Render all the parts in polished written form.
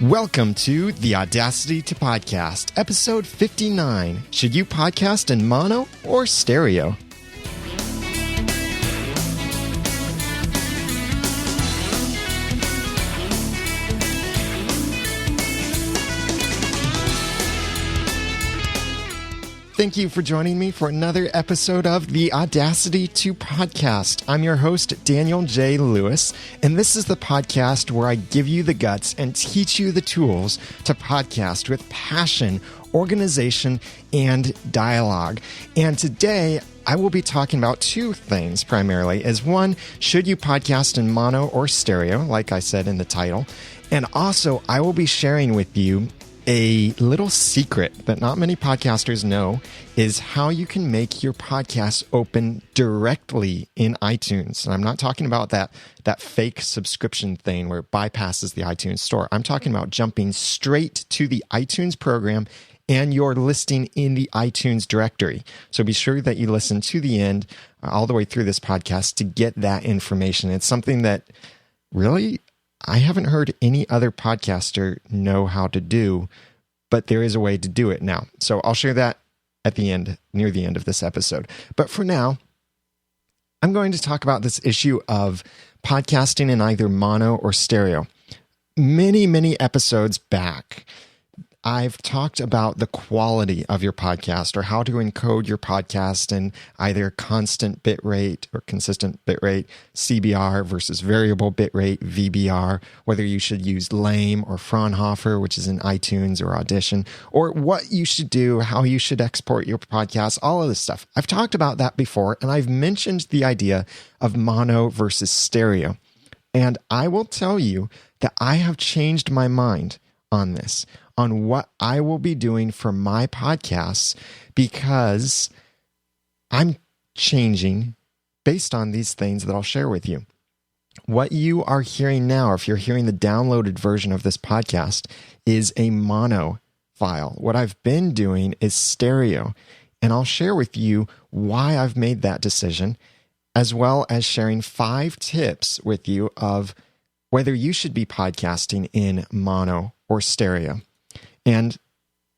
Welcome to the Audacity to Podcast, episode 59. Should you podcast in mono or stereo? Thank you for joining me for another episode of the Audacity to Podcast. I'm your host, Daniel J. Lewis, and this is the podcast where I give you the guts and teach you the tools to podcast with passion, organization, and dialogue. And today, I will be talking about two things primarily. As one, should you podcast in mono or stereo, like I said in the title? And also, I will be sharing with you a little secret that not many podcasters know is how you can make your podcast open directly in iTunes. And I'm not talking about that fake subscription thing where it bypasses the iTunes store. I'm talking about jumping straight to the iTunes program and your listing in the iTunes directory. So be sure that you listen to the end, all the way through this podcast to get that information. It's something that really I haven't heard any other podcaster know how to do, but there is a way to do it now. So I'll share that at the end, near the end of this episode. But for now, I'm going to talk about this issue of podcasting in either mono or stereo. Many episodes back, I've talked about the quality of your podcast or how to encode your podcast in either constant bitrate or consistent bitrate, CBR versus variable bitrate, VBR, whether you should use LAME or Fraunhofer, which is in iTunes or Audition, or what you should do, how you should export your podcast, all of this stuff. I've talked about that before, and I've mentioned the idea of mono versus stereo. And I will tell you that I have changed my mind on this, on what I will be doing for my podcasts, because I'm changing based on these things that I'll share with you. What you are hearing now, if you're hearing the downloaded version of this podcast, is a mono file. What I've been doing is stereo, and I'll share with you why I've made that decision, as well as sharing 5 tips with you of whether you should be podcasting in mono or stereo. And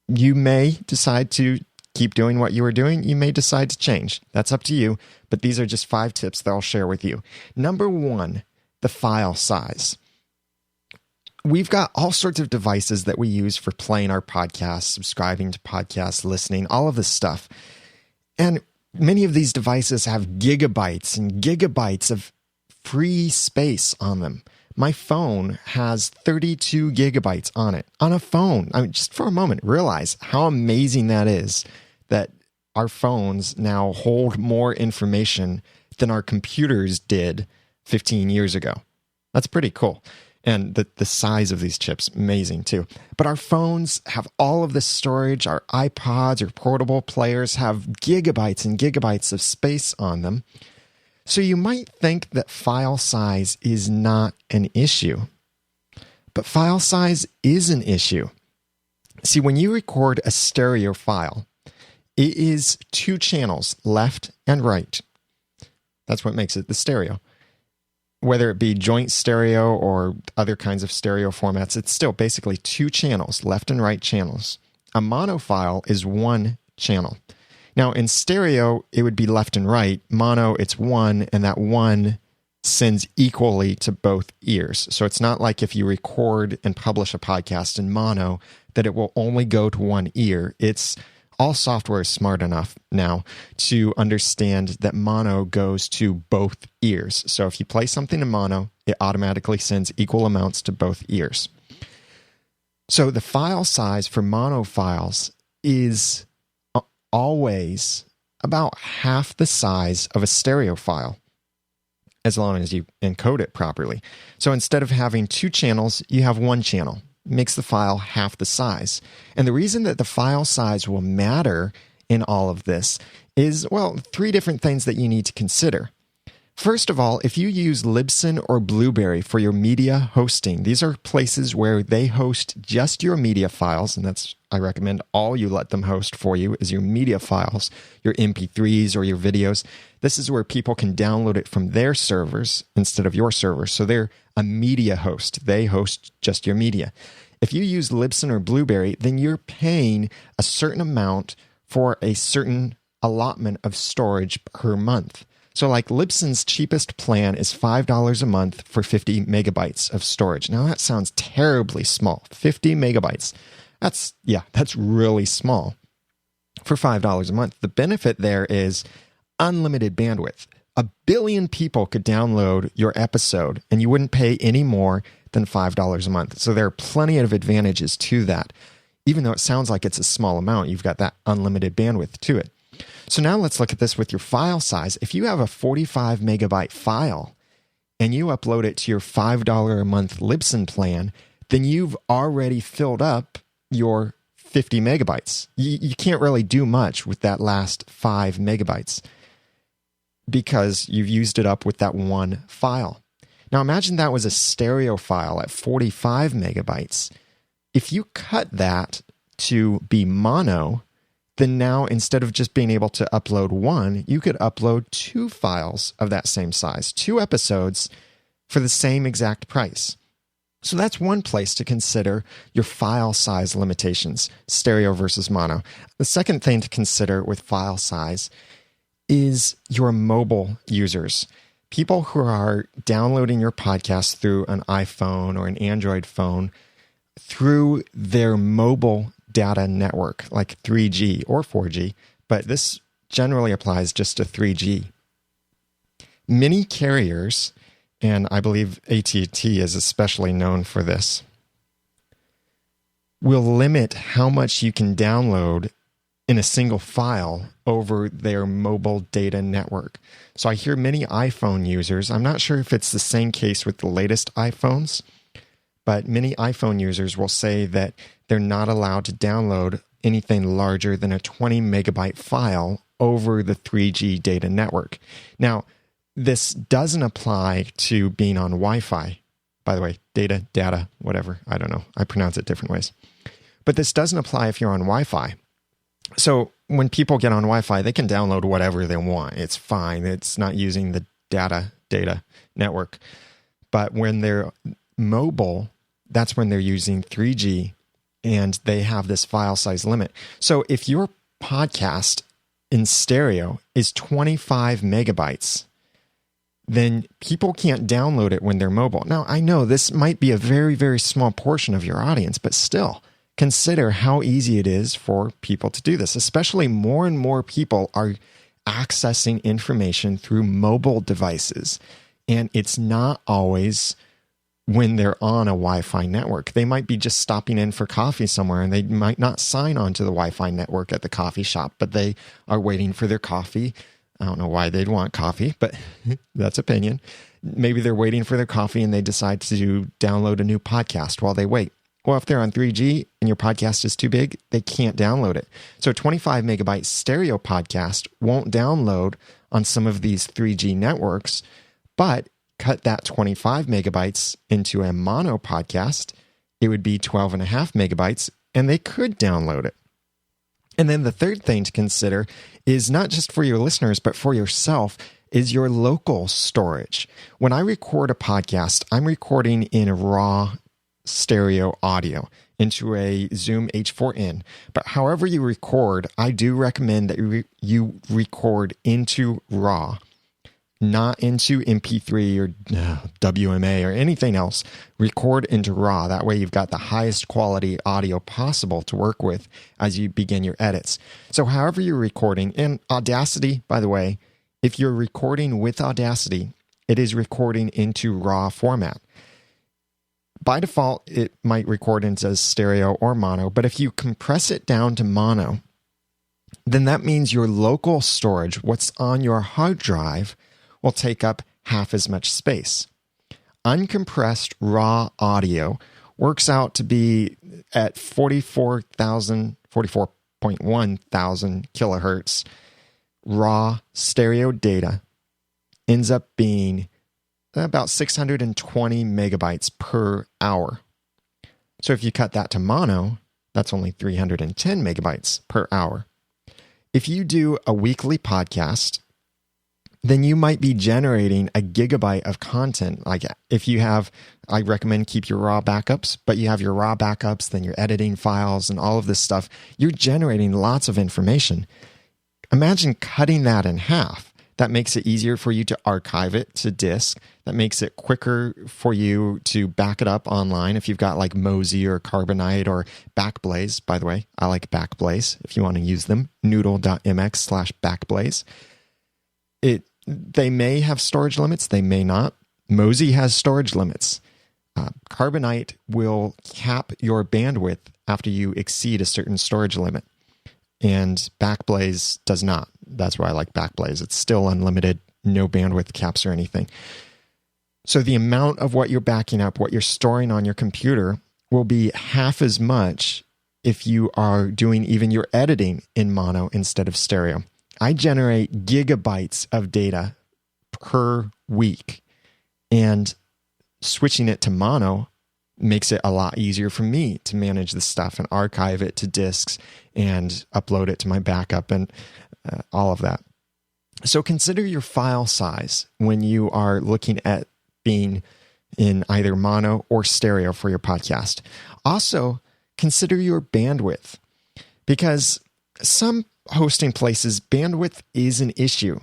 you may decide to keep doing what you were doing. You may decide to change. That's up to you. But these are just 5 tips that I'll share with you. Number 1, the file size. We've got all sorts of devices that we use for playing our podcasts, subscribing to podcasts, listening, all of this stuff. And many of these devices have gigabytes and gigabytes of free space on them. My phone has 32 gigabytes on it. On a phone. I mean, just for a moment, realize how amazing that is, that our phones now hold more information than our computers did 15 years ago. That's pretty cool. And the size of these chips, amazing too. But our phones have all of this storage. Our iPods or portable players have gigabytes and gigabytes of space on them. So you might think that file size is not an issue, but file size is an issue. See, when you record a stereo file, it is 2 channels, left and right. That's what makes it the stereo. Whether it be joint stereo or other kinds of stereo formats, it's still basically 2 channels, left and right channels. A mono file is 1 channel. Now, in stereo, it would be left and right. Mono, it's 1, and that 1 sends equally to both ears. So it's not like if you record and publish a podcast in mono that it will only go to 1 ear. It's all software is smart enough now to understand that mono goes to both ears. So if you play something in mono, it automatically sends equal amounts to both ears. So the file size for mono files is always about half the size of a stereo file, as long as you encode it properly. So instead of having 2 channels, you have 1 channel. It makes the file half the size. And the reason that the file size will matter in all of this is, well, 3 different things that you need to consider. First of all, if you use LibSyn or BluBrry for your media hosting, these are places where they host just your media files, and I recommend all you let them host for you is your media files, your MP3s or your videos. This is where people can download it from their servers instead of your servers. So they're a media host. They host just your media. If you use LibSyn or BluBrry, then you're paying a certain amount for a certain allotment of storage per month. So like LibSyn's cheapest plan is $5 a month for 50 megabytes of storage. Now that sounds terribly small. 50 megabytes. That's really small for $5 a month. The benefit there is unlimited bandwidth. 1 billion people could download your episode and you wouldn't pay any more than $5 a month. So there are plenty of advantages to that. Even though it sounds like it's a small amount, you've got that unlimited bandwidth to it. So now let's look at this with your file size. If you have a 45 megabyte file and you upload it to your $5 a month LibSyn plan, then you've already filled up your 50 megabytes. You can't really do much with that last 5 megabytes because you've used it up with that one file. Now imagine that was a stereo file at 45 megabytes. If you cut that to be mono, then now instead of just being able to upload one, you could upload 2 files of that same size, 2 episodes for the same exact price. So that's one place to consider your file size limitations, stereo versus mono. The second thing to consider with file size is your mobile users. People who are downloading your podcast through an iPhone or an Android phone through their mobile data network, like 3G or 4G, but this generally applies just to 3G. Many carriers, and I believe AT&T is especially known for this, will limit how much you can download in a single file over their mobile data network. So I hear many iPhone users, I'm not sure if it's the same case with the latest iPhones, but many iPhone users will say that they're not allowed to download anything larger than a 20 megabyte file over the 3G data network. Now, this doesn't apply to being on Wi-Fi. By the way, data, whatever. I don't know. I pronounce it different ways. But this doesn't apply if you're on Wi-Fi. So when people get on Wi-Fi, they can download whatever they want. It's fine. It's not using the data network. But when they're mobile, that's when they're using 3G and they have this file size limit. So if your podcast in stereo is 25 megabytes, then people can't download it when they're mobile. Now, I know this might be a very, very small portion of your audience, but still, consider how easy it is for people to do this. Especially more and more people are accessing information through mobile devices. And it's not always when they're on a Wi-Fi network. They might be just stopping in for coffee somewhere and they might not sign on to the Wi-Fi network at the coffee shop, but they are waiting for their coffee. I don't know why they'd want coffee, but that's opinion. Maybe they're waiting for their coffee and they decide to download a new podcast while they wait. Well, if they're on 3G and your podcast is too big, they can't download it. So 25 megabyte stereo podcast won't download on some of these 3G networks, but cut that 25 megabytes into a mono podcast, it would be 12.5 megabytes, and they could download it. And then the third thing to consider is not just for your listeners, but for yourself, is your local storage. When I record a podcast, I'm recording in raw stereo audio into a Zoom H4n. But however you record, I do recommend that you record into raw, not into MP3 or WMA or anything else. Record into RAW. That way you've got the highest quality audio possible to work with as you begin your edits. So however you're recording, and Audacity, by the way, if you're recording with Audacity, it is recording into RAW format. By default, it might record into stereo or mono, but if you compress it down to mono, then that means your local storage, what's on your hard drive, will take up half as much space. Uncompressed raw audio works out to be at 44.1 thousand kilohertz. Raw stereo data ends up being about 620 megabytes per hour. So if you cut that to mono, that's only 310 megabytes per hour. If you do a weekly podcast, then you might be generating a gigabyte of content. Like if you have, I recommend keep your raw backups, but you have your raw backups, then your editing files and all of this stuff. You're generating lots of information. Imagine cutting that in half. That makes it easier for you to archive it to disk. That makes it quicker for you to back it up online. If you've got like Mozy or Carbonite or Backblaze, by the way, I like Backblaze if you want to use them, noodle.mx/Backblaze. They may have storage limits, they may not. Mozy has storage limits. Carbonite will cap your bandwidth after you exceed a certain storage limit. And Backblaze does not. That's why I like Backblaze. It's still unlimited, no bandwidth caps or anything. So the amount of what you're backing up, what you're storing on your computer, will be half as much if you are doing even your editing in mono instead of stereo. I generate gigabytes of data per week, and switching it to mono makes it a lot easier for me to manage the stuff and archive it to disks and upload it to my backup and all of that. So consider your file size when you are looking at being in either mono or stereo for your podcast. Also, consider your bandwidth, because some hosting places, bandwidth is an issue.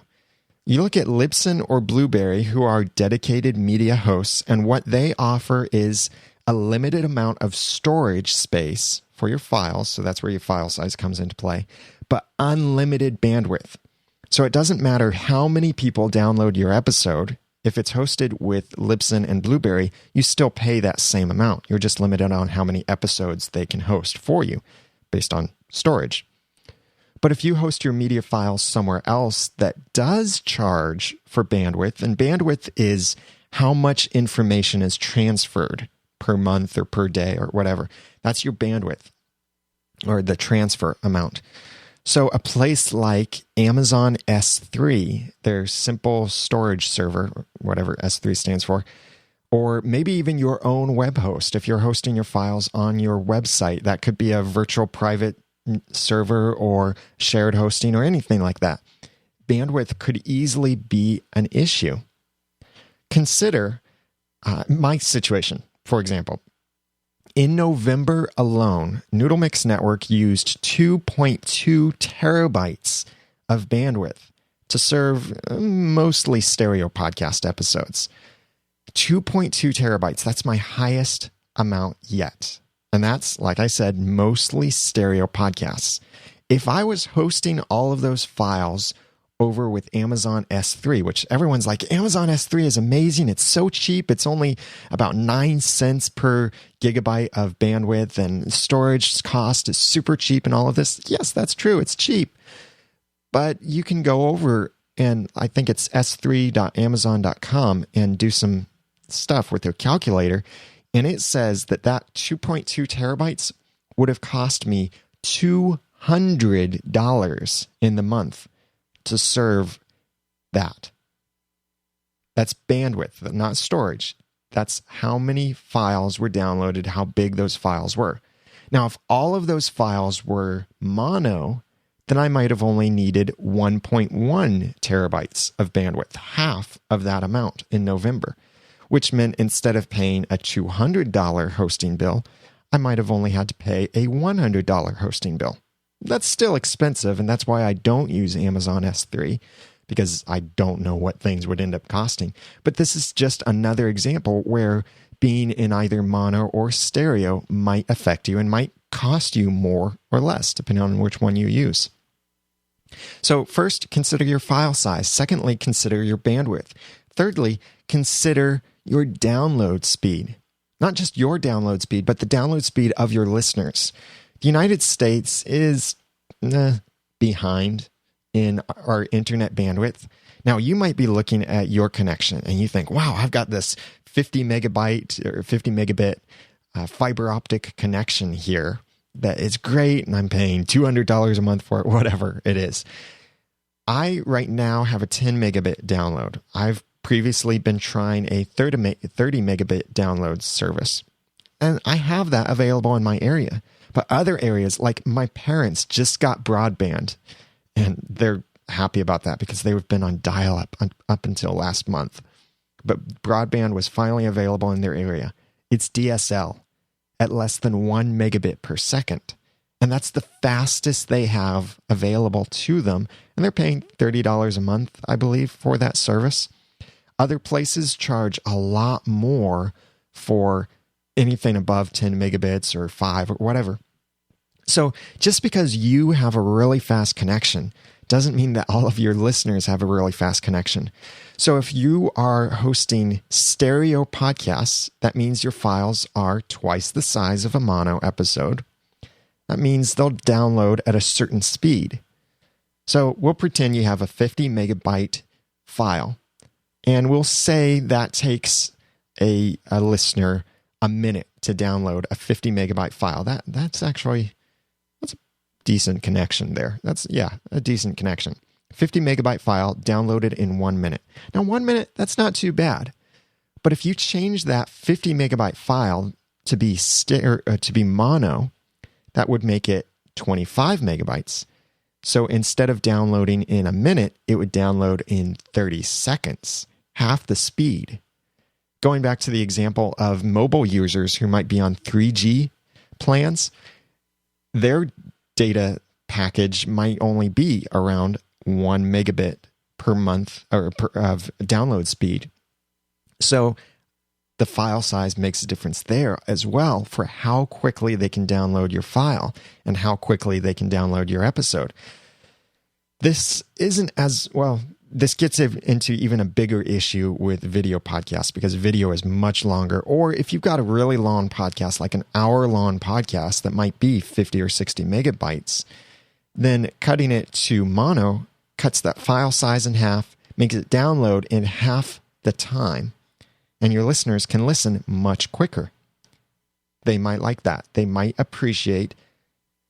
You look at LibSyn or BluBrry, who are dedicated media hosts, and what they offer is a limited amount of storage space for your files, so that's where your file size comes into play, but unlimited bandwidth. So it doesn't matter how many people download your episode. If it's hosted with LibSyn and BluBrry, you still pay that same amount. You're just limited on how many episodes they can host for you based on storage. But if you host your media files somewhere else that does charge for bandwidth, and bandwidth is how much information is transferred per month or per day or whatever, that's your bandwidth or the transfer amount. So a place like Amazon S3, their simple storage server, or whatever S3 stands for, or maybe even your own web host. If you're hosting your files on your website, that could be a virtual private server or shared hosting or anything like that. Bandwidth could easily be an issue. Consider my situation, for example. In November alone, Noodle Mix Network used 2.2 terabytes of bandwidth to serve mostly stereo podcast episodes. 2.2 terabytes, that's my highest amount yet. And that's, like I said, mostly stereo podcasts. If I was hosting all of those files over with Amazon S3, which everyone's like, Amazon S3 is amazing. It's so cheap. It's only about 9 cents per gigabyte of bandwidth, and storage cost is super cheap and all of this. Yes, that's true. It's cheap. But you can go over, and I think it's s3.amazon.com, and do some stuff with their calculator. And it says that 2.2 terabytes would have cost me $200 in the month to serve that. That's bandwidth, not storage. That's how many files were downloaded, how big those files were. Now, if all of those files were mono, then I might have only needed 1.1 terabytes of bandwidth, half of that amount in November, which meant instead of paying a $200 hosting bill, I might have only had to pay a $100 hosting bill. That's still expensive, and that's why I don't use Amazon S3, because I don't know what things would end up costing. But this is just another example where being in either mono or stereo might affect you and might cost you more or less, depending on which one you use. So first, consider your file size. Secondly, consider your bandwidth. Thirdly, consider your download speed. Not just your download speed, but the download speed of your listeners. The United States is behind in our internet bandwidth. Now, you might be looking at your connection and you think, wow, I've got this 50 megabyte or 50 megabit fiber optic connection here that is great, and I'm paying $200 a month for it, whatever it is. I right now have a 10 megabit download. I've previously been trying a 30 megabit download service, and I have that available in my area. But other areas, like my parents just got broadband, and they're happy about that because they've been on dial-up up until last month. But broadband was finally available in their area. It's DSL at less than 1 megabit per second. And that's the fastest they have available to them. And they're paying $30 a month, I believe, for that service. Other places charge a lot more for anything above 10 megabits or 5 or whatever. So just because you have a really fast connection doesn't mean that all of your listeners have a really fast connection. So if you are hosting stereo podcasts, that means your files are twice the size of a mono episode. That means they'll download at a certain speed. So we'll pretend you have a 50 megabyte file, and we'll say that takes a listener a minute to download a 50 megabyte file. That's a decent connection there. That's a decent connection. 50 megabyte file downloaded in 1 minute. Now 1 minute, that's not too bad. But if you change that 50 megabyte file to be mono, that would make it 25 megabytes. So instead of downloading in a minute, it would download in 30 seconds, half the speed. Going back to the example of mobile users who might be on 3G plans, their data package might only be around 1 megabit per month of download speed. So the file size makes a difference there as well for how quickly they can download your file and how quickly they can download your episode. This isn't as well. This gets into even a bigger issue with video podcasts because video is much longer. Or if you've got a really long podcast, like an hour-long podcast that might be 50 or 60 megabytes, then cutting it to mono cuts that file size in half, makes it download in half the time, and your listeners can listen much quicker. They might like that. They might appreciate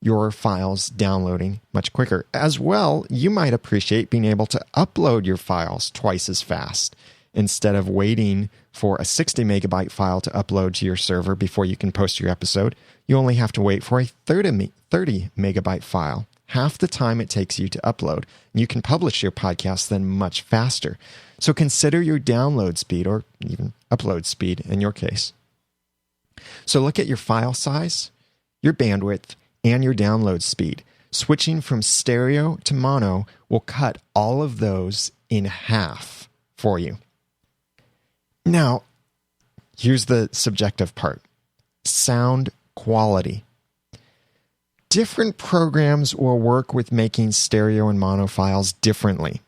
your files downloading much quicker. As well, you might appreciate being able to upload your files twice as fast. Instead of waiting for a 60 megabyte file to upload to your server before you can post your episode, you only have to wait for a 30 megabyte file, half the time it takes you to upload. You can publish your podcast then much faster. So consider your download speed, or even upload speed in your case. So look at your file size, your bandwidth, and your download speed. Switching from stereo to mono will cut all of those in half for you. Now, here's the subjective part. Sound quality. Different programs will work with making stereo and mono files differently.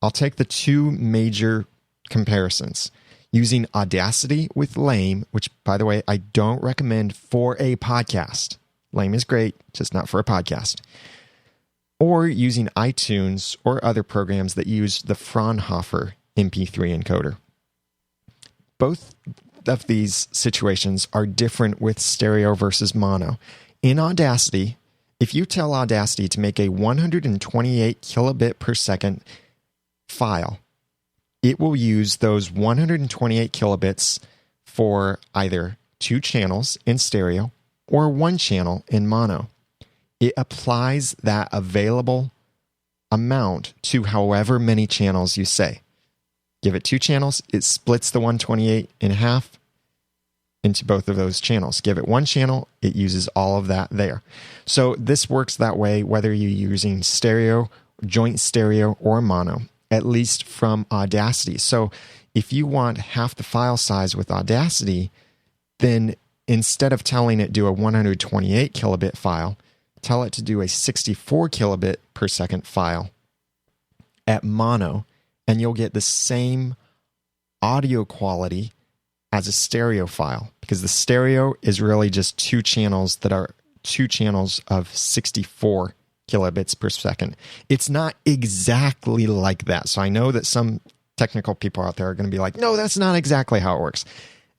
I'll take the two major comparisons. Using Audacity with Lame, which, by the way, I don't recommend for a podcast. Lame is great, just not for a podcast. Or using iTunes or other programs that use the Fraunhofer MP3 encoder. Both of these situations are different with stereo versus mono. In Audacity, if you tell Audacity to make a 128 kilobit per second file, it will use those 128 kilobits for either 2 channels in stereo or 1 channel in mono. It applies that available amount to however many channels you say. Give it 2 channels, it splits the 128 in half into both of those channels. Give it 1 channel, it uses all of that there. So this works that way whether you're using stereo, joint stereo, or mono, at least from Audacity. So if you want half the file size with Audacity, then instead of telling it do a 128 kilobit file, tell it to do a 64 kilobit per second file at mono, and you'll get the same audio quality as a stereo file, because the stereo is really just 2 channels that are 2 channels of 64 kilobits per second. It's not exactly like that. So I know that some technical people out there are going to be like, no, that's not exactly how it works.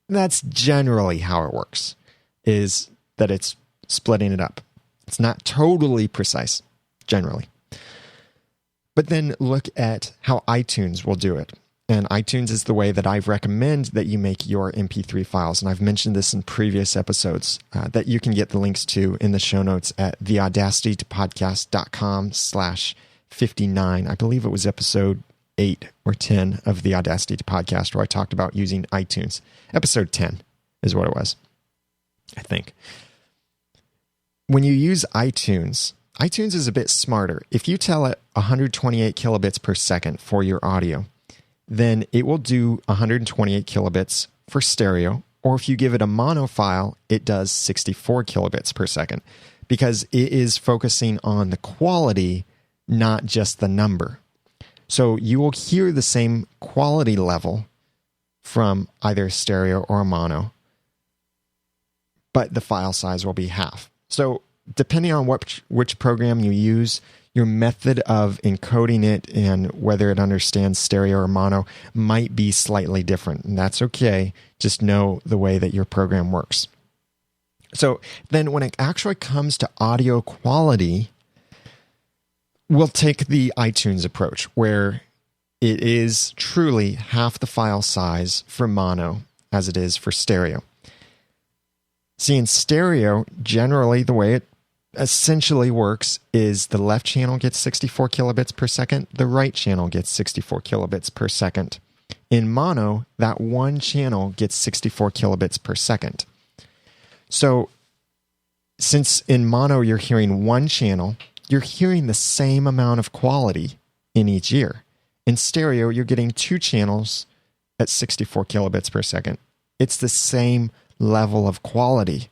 That's generally how it works, is that it's splitting it up. It's not totally precise, generally. But then look at how iTunes will do it. And iTunes is the way that I recommend that you make your MP3 files. And I've mentioned this in previous episodes that you can get the links to in the show notes at theaudacitytopodcast.com/ TAP059. I believe it was episode 8 or 10 of the Audacity podcast where I talked about using iTunes. Episode 10 is what it was, I think. When you use iTunes is a bit smarter. If you tell it 128 kilobits per second for your audio, then it will do 128 kilobits for stereo. Or if you give it a mono file, it does 64 kilobits per second because it is focusing on the quality, not just the number. So you will hear the same quality level from either a stereo or a mono, but the file size will be half. So depending on which program you use, your method of encoding it and whether it understands stereo or mono might be slightly different. And that's okay. Just know the way that your program works. So then when it actually comes to audio quality, we'll take the iTunes approach where it is truly half the file size for mono as it is for stereo. See, in stereo, generally the way it essentially works is the left channel gets 64 kilobits per second, the right channel gets 64 kilobits per second. In mono, that one channel gets 64 kilobits per second. So since in mono you're hearing one channel, you're hearing the same amount of quality in each ear. In stereo, you're getting two channels at 64 kilobits per second. It's the same level of quality.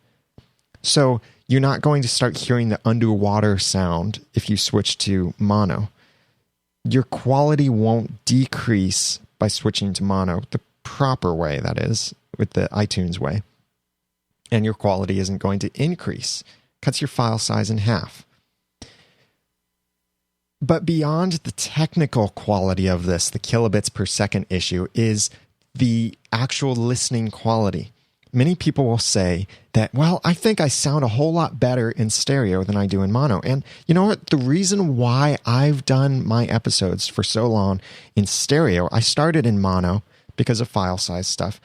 So you're not going to start hearing the underwater sound if you switch to mono. Your quality won't decrease by switching to mono, the proper way, that is, with the iTunes way. And your quality isn't going to increase. Cuts your file size in half. But beyond the technical quality of this, the kilobits per second issue is the actual listening quality. Many people will say that, well, I think I sound a whole lot better in stereo than I do in mono. And you know what? The reason why I've done my episodes for so long in stereo, I started in mono because of file size stuff.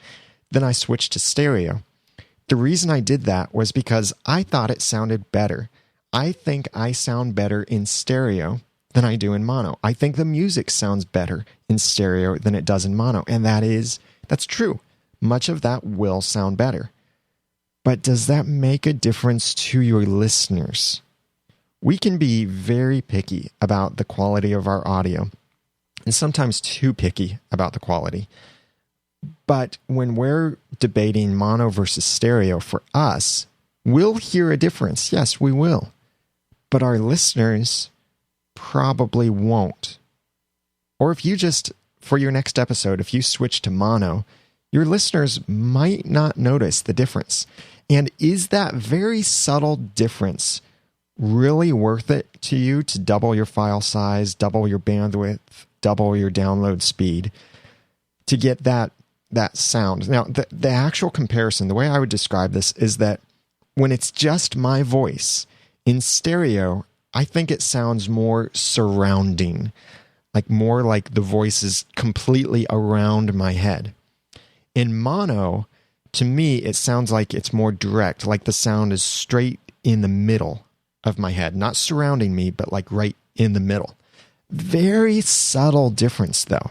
Then I switched to stereo. The reason I did that was because I thought it sounded better. I think I sound better in stereo than I do in mono. I think the music sounds better in stereo than it does in mono. And that's true. Much of that will sound better. But does that make a difference to your listeners? We can be very picky about the quality of our audio, and sometimes too picky about the quality. But when we're debating mono versus stereo, for us, we'll hear a difference. Yes, we will. But our listeners probably won't. Or if you just, for your next episode, if you switch to mono, your listeners might not notice the difference. And is that very subtle difference really worth it to you to double your file size, double your bandwidth, double your download speed to get that sound? Now, the actual comparison, the way I would describe this is that when it's just my voice in stereo, I think it sounds more surrounding, more like the voice is completely around my head. In mono, to me, it sounds like it's more direct, like the sound is straight in the middle of my head, not surrounding me, but like right in the middle. Very subtle difference, though.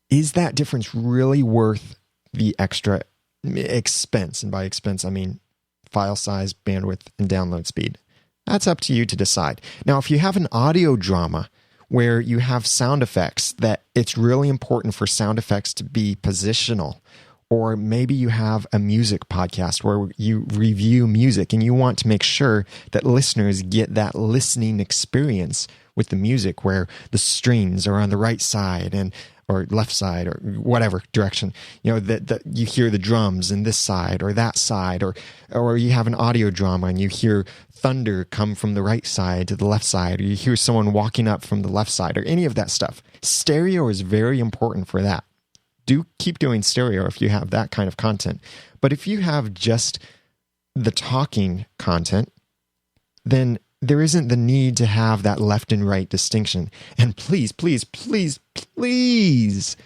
Is that difference really worth the extra expense? And by expense, I mean file size, bandwidth, and download speed. That's up to you to decide. Now, if you have an audio drama where you have sound effects, that it's really important for sound effects to be positional, or maybe you have a music podcast where you review music and you want to make sure that listeners get that listening experience with the music where the strings are on the right side or left side or whatever direction, that you hear the drums in this side or that side, or you have an audio drama and you hear thunder come from the right side to the left side, or you hear someone walking up from the left side, or any of that stuff. Stereo is very important for that. Do keep doing stereo if you have that kind of content. But if you have just the talking content, then there isn't the need to have that left and right distinction. And please, please, please, please,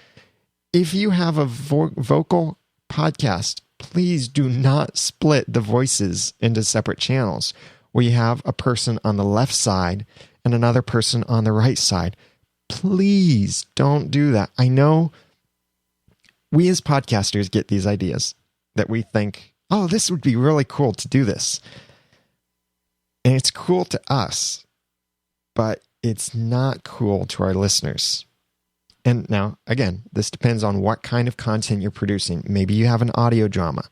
if you have a vocal podcast, please do not split the voices into separate channels. where you have a person on the left side and another person on the right side. Please don't do that. I know we as podcasters get these ideas that we think, oh, this would be really cool to do this. And it's cool to us, but it's not cool to our listeners. And now, again, this depends on what kind of content you're producing. Maybe you have an audio drama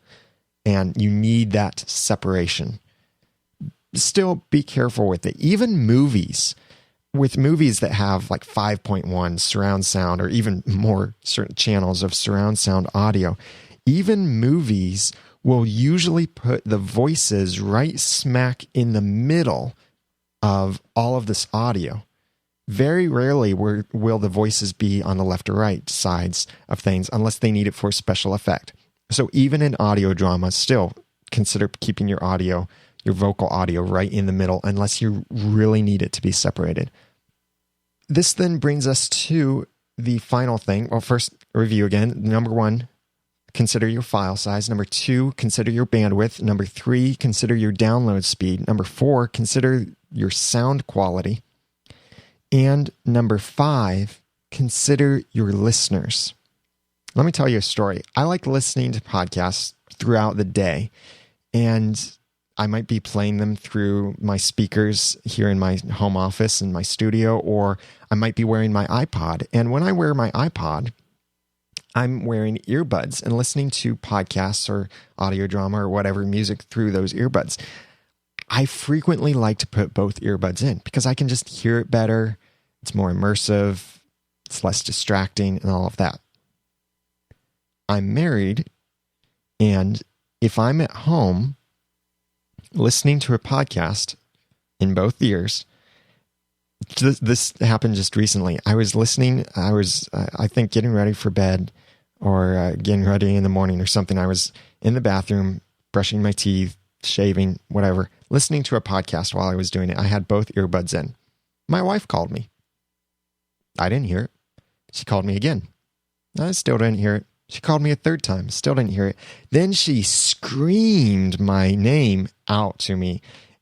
and you need that separation. Still be careful with it. Even movies, with movies that have like 5.1 surround sound or even more certain channels of surround sound audio, even movies will usually put the voices right smack in the middle of all of this audio. Very rarely will the voices be on the left or right sides of things unless they need it for special effect. So even in audio drama, still consider keeping your audio, your vocal audio right in the middle unless you really need it to be separated. This then brings us to the final thing. Well, first, review again. Number 1, consider your file size. Number 2, consider your bandwidth. Number 3, consider your download speed. Number 4, consider your sound quality. And number 5, consider your listeners. Let me tell you a story. I like listening to podcasts throughout the day, and I might be playing them through my speakers here in my home office in my studio, or I might be wearing my iPod. And when I wear my iPod, I'm wearing earbuds and listening to podcasts or audio drama or whatever music through those earbuds. I frequently like to put both earbuds in because I can just hear it better. It's more immersive. It's less distracting and all of that. I'm married, and if I'm at home listening to a podcast in both ears, this happened just recently. I was listening, I think, getting ready for bed or getting ready in the morning or something. I was in the bathroom, brushing my teeth, shaving, whatever, listening to a podcast while I was doing it. I had both earbuds in. My wife called me. I didn't hear it. She called me again. I still didn't hear it. She called me a third time. Still didn't hear it. Then she screamed my name out to me.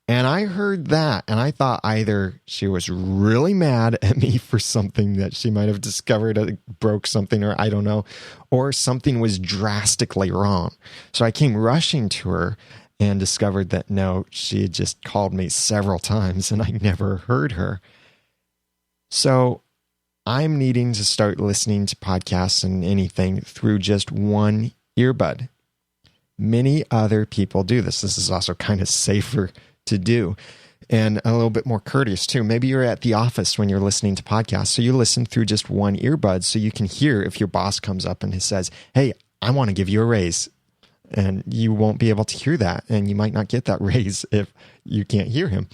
And I heard that, and I thought either she was really mad at me for something that she might have discovered broke something, or I don't know, or something was drastically wrong. So I came rushing to her and discovered that no, she had just called me several times and I never heard her. So I'm needing to start listening to podcasts and anything through just one earbud. Many other people do this. This is also kind of safer to do and a little bit more courteous too. Maybe you're at the office when you're listening to podcasts, so you listen through just one earbud so you can hear if your boss comes up and says, hey, I want to give you a raise. And you won't be able to hear that, and you might not get that raise if you can't hear him.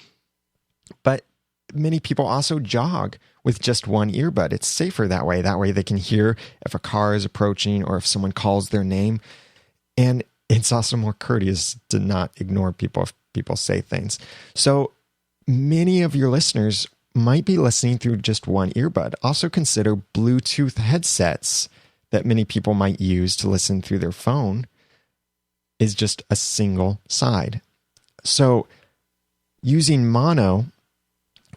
But many people also jog with just one earbud. It's safer that way. That way they can hear if a car is approaching or if someone calls their name. And it's also more courteous to not ignore people if people say things. So many of your listeners might be listening through just one earbud. Also consider Bluetooth headsets that many people might use to listen through their phone is just a single side. So using mono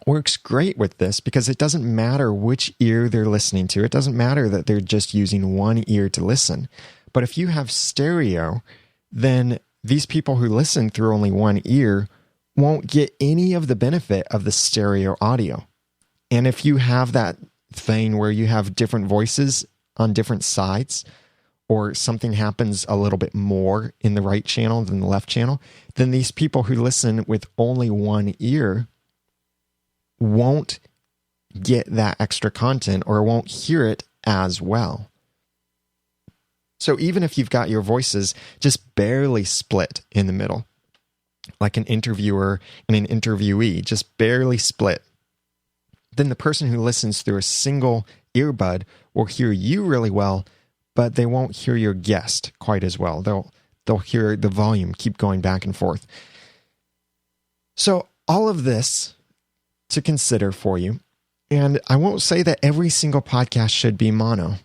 works great with this because it doesn't matter which ear they're listening to. It doesn't matter that they're just using one ear to listen. But if you have stereo, then these people who listen through only one ear won't get any of the benefit of the stereo audio. And if you have that thing where you have different voices on different sides, or something happens a little bit more in the right channel than the left channel, then these people who listen with only one ear won't get that extra content or won't hear it as well. So even if you've got your voices just barely split in the middle, like an interviewer and an interviewee, just barely split, then the person who listens through a single earbud will hear you really well, but they won't hear your guest quite as well. They'll hear the volume keep going back and forth. So all of this to consider for you. And I won't say that every single podcast should be mono.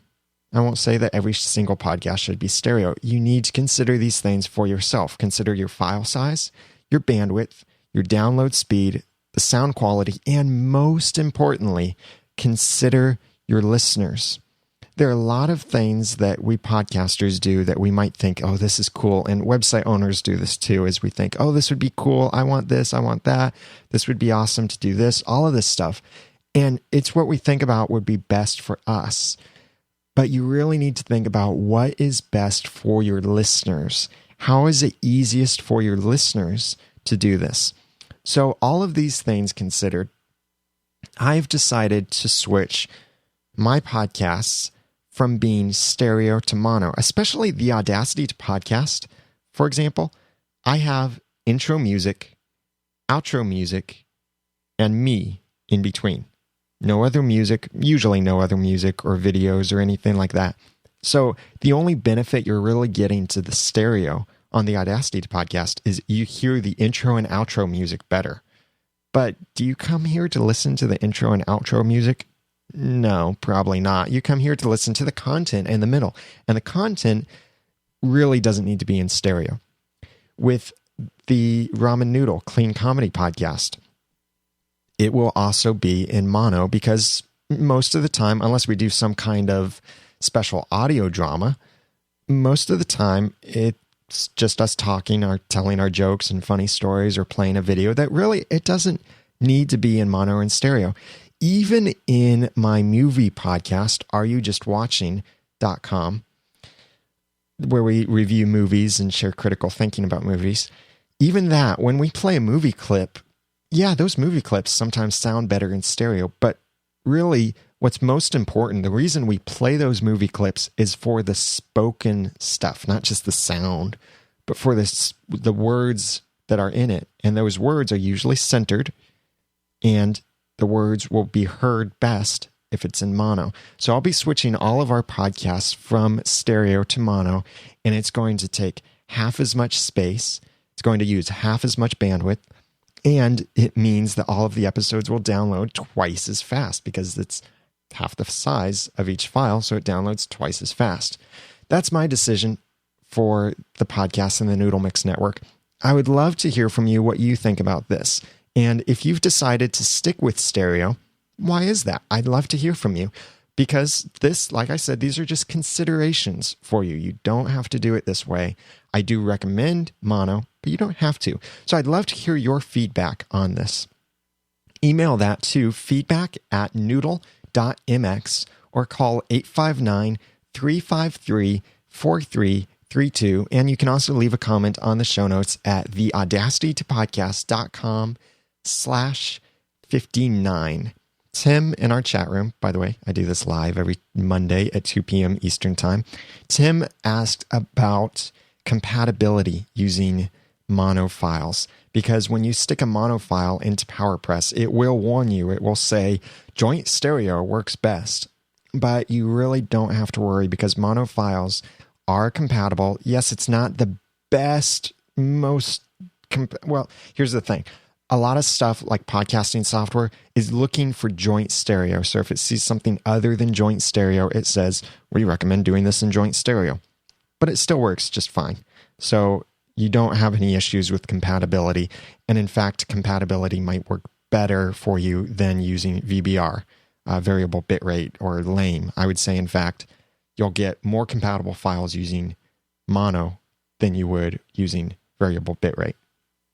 I won't say that every single podcast should be stereo. You need to consider these things for yourself. Consider your file size, your bandwidth, your download speed, the sound quality, and most importantly, consider your listeners. There are a lot of things that we podcasters do that we might think, oh, this is cool. And website owners do this too, as we think, oh, this would be cool. I want this. I want that. This would be awesome to do this, all of this stuff. And it's what we think about would be best for us. But you really need to think about what is best for your listeners. How is it easiest for your listeners to do this? So all of these things considered, I've decided to switch my podcasts from being stereo to mono, especially the Audacity to podcast. For example, I have intro music, outro music, and me in between. No other music, usually no other music or videos or anything like that. So the only benefit you're really getting to the stereo on the Audacity to podcast is you hear the intro and outro music better. But do you come here to listen to the intro and outro music? No, probably not. You come here to listen to the content in the middle. And the content really doesn't need to be in stereo. With the Ramen Noodle Clean Comedy podcast, it will also be in mono because most of the time, unless we do some kind of special audio drama, most of the time it's just us talking or telling our jokes and funny stories or playing a video that really, it doesn't need to be in mono or in stereo. Even in my movie podcast, areyoujustwatching.com, where we review movies and share critical thinking about movies, even that, when we play a movie clip, yeah, those movie clips sometimes sound better in stereo, but really what's most important, the reason we play those movie clips is for the spoken stuff, not just the sound, but for the words that are in it. And those words are usually centered, and the words will be heard best if it's in mono. So I'll be switching all of our podcasts from stereo to mono, and it's going to take half as much space. It's going to use half as much bandwidth. And it means that all of the episodes will download twice as fast because it's half the size of each file, so it downloads twice as fast. That's my decision for the podcast and the Noodle Mix Network. I would love to hear from you what you think about this. And if you've decided to stick with stereo, why is that? I'd love to hear from you because this, like I said, these are just considerations for you. You don't have to do it this way. I do recommend mono, but you don't have to. So I'd love to hear your feedback on this. Email that to feedback@noodle.mx or call 859-353-4332. And you can also leave a comment on the show notes at theaudacitytopodcast.com/59. Tim in our chat room, by the way, I do this live every Monday at 2 p.m. Eastern Time. Tim asked about compatibility using mono files, because when you stick a mono file into PowerPress, it will warn you. It will say joint stereo works best, but you really don't have to worry because mono files are compatible. Yes, it's not the best, well, here's the thing. A lot of stuff like podcasting software is looking for joint stereo. So if it sees something other than joint stereo, it says, we recommend doing this in joint stereo. But it still works just fine. So you don't have any issues with compatibility. And in fact, compatibility might work better for you than using VBR, variable bitrate, or lame. I would say, in fact, you'll get more compatible files using mono than you would using variable bitrate.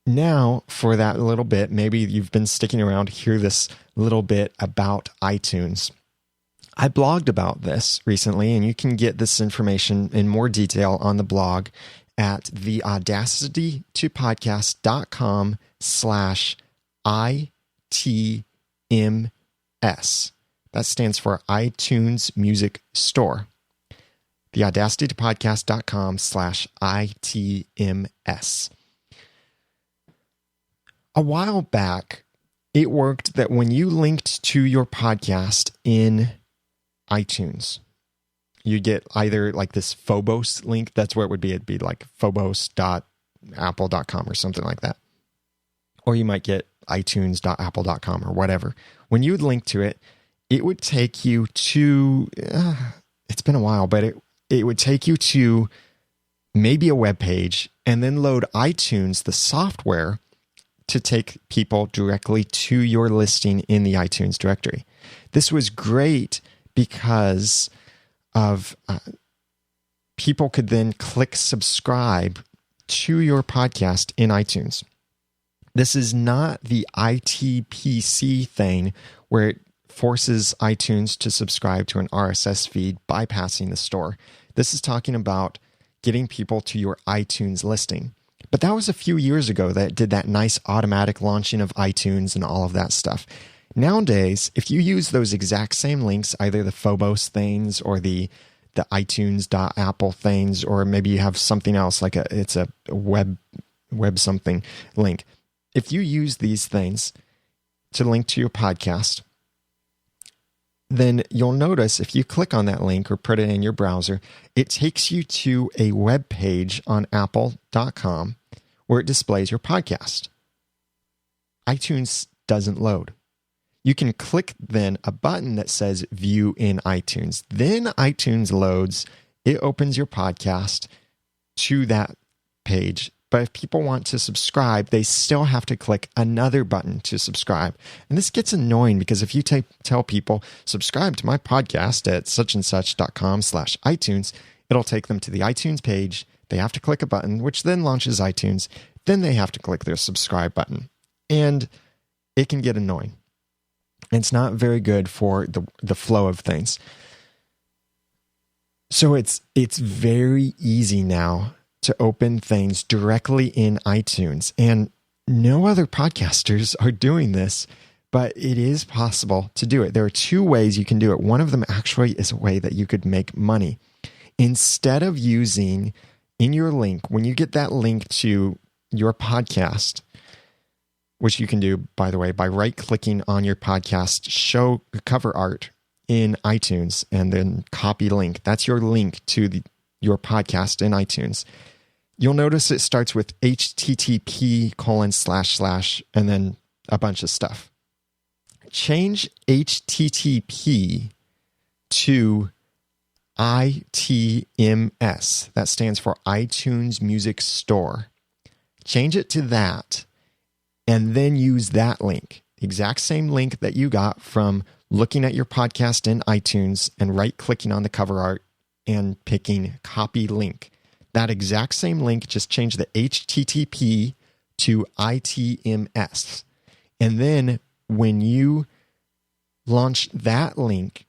Now, for that little bit, maybe you've been sticking around to hear this little bit about iTunes. I blogged about this recently, and you can get this information in more detail on the blog at theaudacitytopodcast.com/ITMS. That stands for iTunes Music Store. theaudacitytopodcast.com/ITMS. A while back, it worked that when you linked to your podcast in iTunes, you get either like this Phobos link. That's where it would be. It'd be like phobos.apple.com or something like that. Or you might get itunes.apple.com or whatever. When you would link to it, it would take you to, it's been a while, but it would take you to maybe a web page and then load iTunes, the software, to take people directly to your listing in the iTunes directory. This was great because of people could then click subscribe to your podcast in iTunes. This is not the ITPC thing where it forces iTunes to subscribe to an RSS feed bypassing the store. This is talking about getting people to your iTunes listing. But that was a few years ago that it did that nice automatic launching of iTunes and all of that stuff. Nowadays, if you use those exact same links, either the Phobos things or the iTunes.apple things, or maybe you have something else like it's a web something link. If you use these things to link to your podcast, then you'll notice if you click on that link or put it in your browser, it takes you to a web page on apple.com where it displays your podcast. iTunes doesn't load. You can click then a button that says View in iTunes. Then iTunes loads. It opens your podcast to that page. But if people want to subscribe, they still have to click another button to subscribe. And this gets annoying because if you tell people, subscribe to my podcast at suchandsuch.com/iTunes, it'll take them to the iTunes page. They have to click a button, which then launches iTunes. Then they have to click their subscribe button. And it can get annoying. It's not very good for the flow of things. So it's very easy now to open things directly in iTunes. And no other podcasters are doing this, but it is possible to do it. There are two ways you can do it. One of them actually is a way that you could make money. Instead of using in your link, when you get that link to your podcast, which you can do, by the way, by right-clicking on your podcast, show cover art in iTunes, and then copy link. That's your link to your podcast in iTunes. You'll notice it starts with http:// and then a bunch of stuff. Change HTTP to ITMS. That stands for iTunes Music Store. Change it to that, and then use that link, the exact same link that you got from looking at your podcast in iTunes and right-clicking on the cover art and picking copy link. That exact same link, just change the HTTP to ITMS. And then when you launch that link,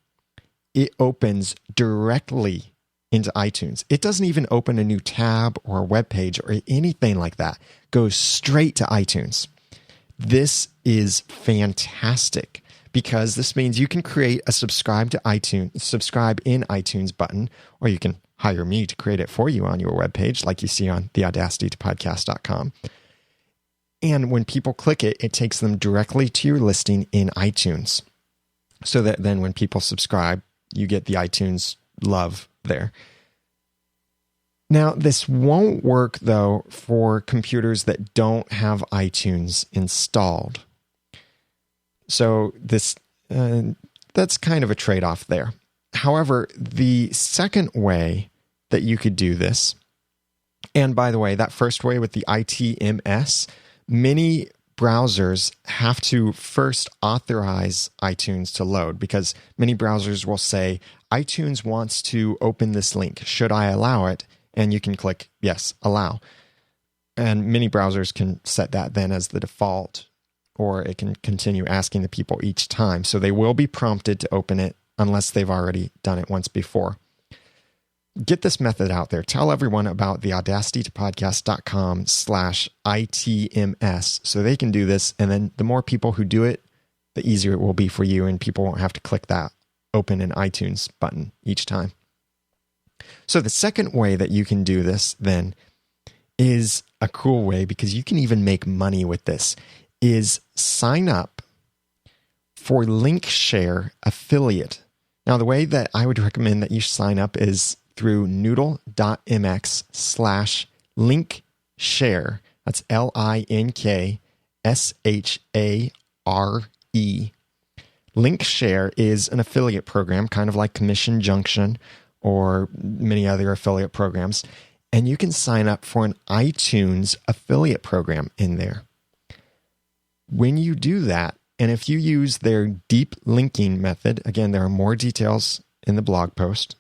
it opens directly into iTunes. It doesn't even open a new tab or a web page or anything like that. It goes straight to iTunes. This is fantastic because this means you can create a subscribe in iTunes button, or you can hire me to create it for you on your webpage, like you see on the audacitytopodcast.com. And when people click it, it takes them directly to your listing in iTunes. So that then when people subscribe, you get the iTunes love there. Now, this won't work, though, for computers that don't have iTunes installed. So that's kind of a trade-off there. However, the second way that you could do this, and by the way, that first way with the ITMS, many browsers have to first authorize iTunes to load, because many browsers will say, iTunes wants to open this link. Should I allow it? And you can click, yes, allow. And many browsers can set that then as the default, or it can continue asking the people each time. So they will be prompted to open it unless they've already done it once before. Get this method out there. Tell everyone about the audacitytopodcast.com/ITMS so they can do this. And then the more people who do it, the easier it will be for you, and people won't have to click that open in iTunes button each time. So the second way that you can do this then is a cool way, because you can even make money with this, is sign up for LinkShare affiliate. Now, the way that I would recommend that you sign up is through noodle.mx/LinkShare. That's LinkShare. LinkShare is an affiliate program, kind of like Commission Junction or many other affiliate programs. And you can sign up for an iTunes affiliate program in there. when you do that, and if you use their deep linking method, again, there are more details in the blog post.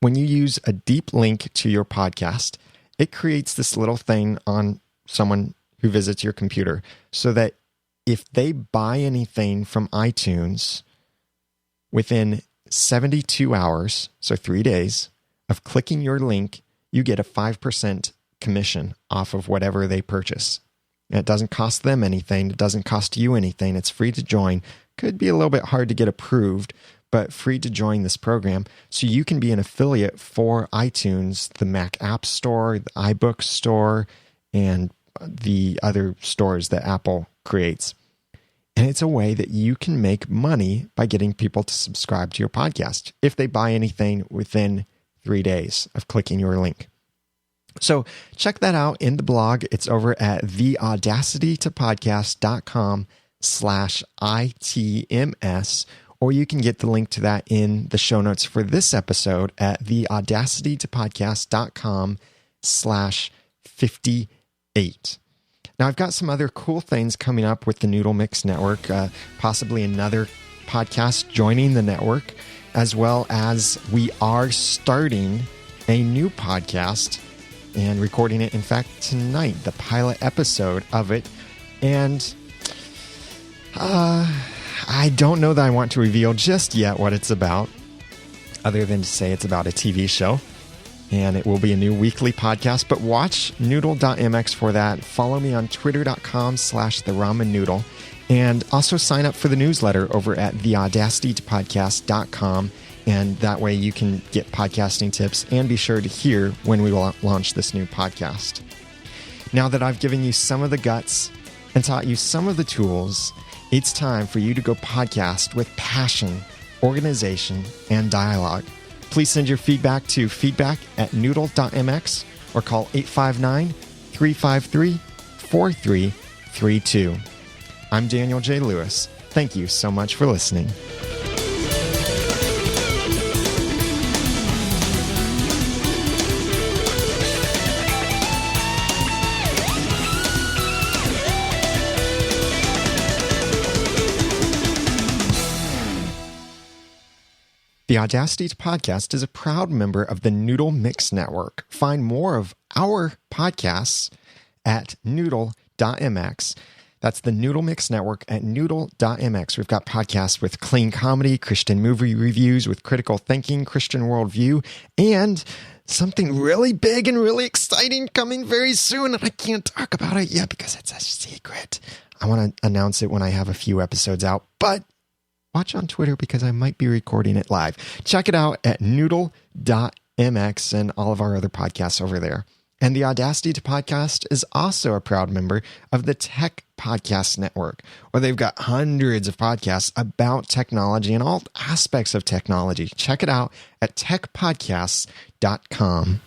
When you use a deep link to your podcast, it creates this little thing on someone who visits your computer so that if they buy anything from iTunes within 72 hours, so 3 days, of clicking your link, you get a 5% commission off of whatever they purchase. And it doesn't cost them anything. It doesn't cost you anything. It's free to join. Could be a little bit hard to get approved, but free to join this program. So you can be an affiliate for iTunes, the Mac App Store, the iBook Store, and the other stores that Apple creates. And it's a way that you can make money by getting people to subscribe to your podcast if they buy anything within 3 days of clicking your link. So check that out in the blog. It's over at theaudacitytopodcast.com/ITMS, or you can get the link to that in the show notes for this episode at theaudacitytopodcast.com/58. Now, I've got some other cool things coming up with the Noodle Mix Network, possibly another podcast joining the network, as well as we are starting a new podcast and recording it, in fact, tonight, the pilot episode of it. And I don't know that I want to reveal just yet what it's about, other than to say it's about a TV show. And it will be a new weekly podcast, but watch noodle.mx for that. Follow me on twitter.com/theramennoodle. And also sign up for the newsletter over at theaudacitytopodcast.com. And that way you can get podcasting tips and be sure to hear when we will launch this new podcast. Now that I've given you some of the guts and taught you some of the tools, it's time for you to go podcast with passion, organization, and dialogue. Please send your feedback to feedback@noodle.mx or call 859-353-4332. I'm Daniel J. Lewis. Thank you so much for listening. The Audacity Podcast is a proud member of the Noodle Mix Network. Find more of our podcasts at noodle.mx. That's the Noodle Mix Network at noodle.mx. We've got podcasts with clean comedy, Christian movie reviews with critical thinking, Christian worldview, and something really big and really exciting coming very soon. And I can't talk about it yet because it's a secret. I want to announce it when I have a few episodes out, but watch on Twitter because I might be recording it live. Check it out at noodle.mx and all of our other podcasts over there. And the Audacity to Podcast is also a proud member of the Tech Podcast Network, where they've got hundreds of podcasts about technology and all aspects of technology. Check it out at techpodcasts.com.